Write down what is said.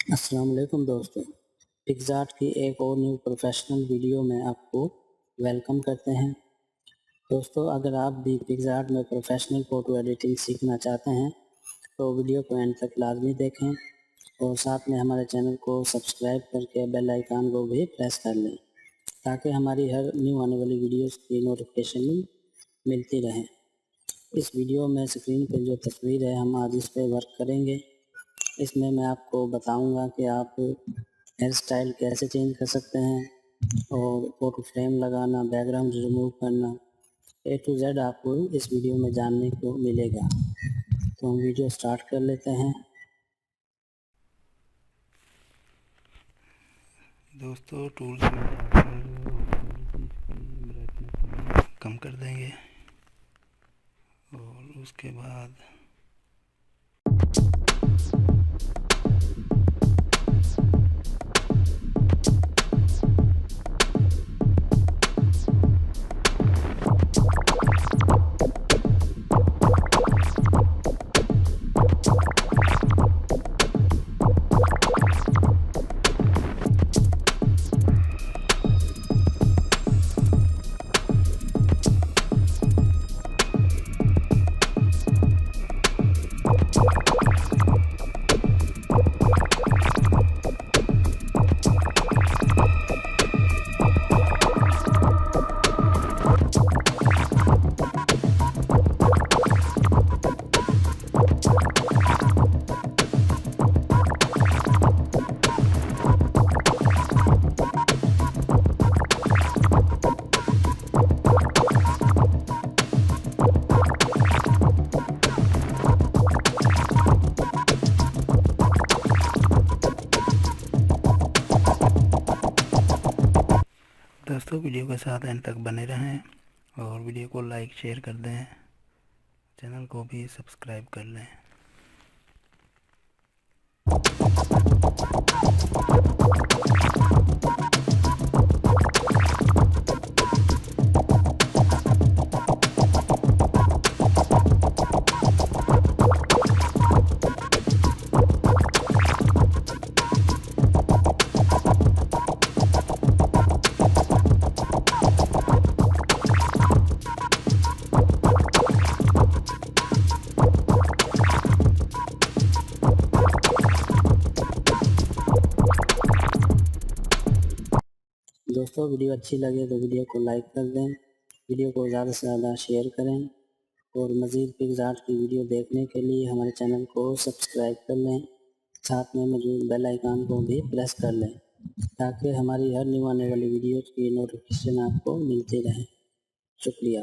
अस्सलाम वालेकुम दोस्तों, पिक्सआर्ट की एक और न्यू प्रोफेशनल वीडियो में आपको वेलकम करते हैं। दोस्तों, अगर आप भी पिक्सआर्ट में प्रोफेशनल फ़ोटो एडिटिंग सीखना चाहते हैं तो वीडियो को एंड तक लाजमी देखें और साथ में हमारे चैनल को सब्सक्राइब करके बेल आइकन को भी प्रेस कर लें ताकि हमारी हर न्यू आने वाली वीडियोस की नोटिफिकेशन मिलती रहे। इस वीडियो में स्क्रीन पर जो तस्वीर है हम आज इस पर वर्क करेंगे। इसमें मैं आपको बताऊंगा कि आप हेयर स्टाइल कैसे चेंज कर सकते हैं और फोटो फ्रेम लगाना, बैकग्राउंड रिमूव करना, A to Z आपको इस वीडियो में जानने को मिलेगा। तो हम वीडियो स्टार्ट कर लेते हैं। दोस्तों, टूल्स में ब्राइटनेस कम कर देंगे और उसके बाद दोस्तों वीडियो के साथ एंड तक बने रहें और वीडियो को लाइक शेयर कर दें, चैनल को भी सब्सक्राइब कर लें। दोस्तों, वीडियो अच्छी लगे तो वीडियो को लाइक कर दें, वीडियो को ज़्यादा से ज़्यादा शेयर करें और मज़ीद पिक्सआर्ट की वीडियो देखने के लिए हमारे चैनल को सब्सक्राइब कर लें। साथ में मौजूद बेल आइकन को भी प्रेस कर लें ताकि हमारी हर न्यू आने वाली वीडियोज़ की नोटिफिकेशन आपको मिलती रहे। शुक्रिया।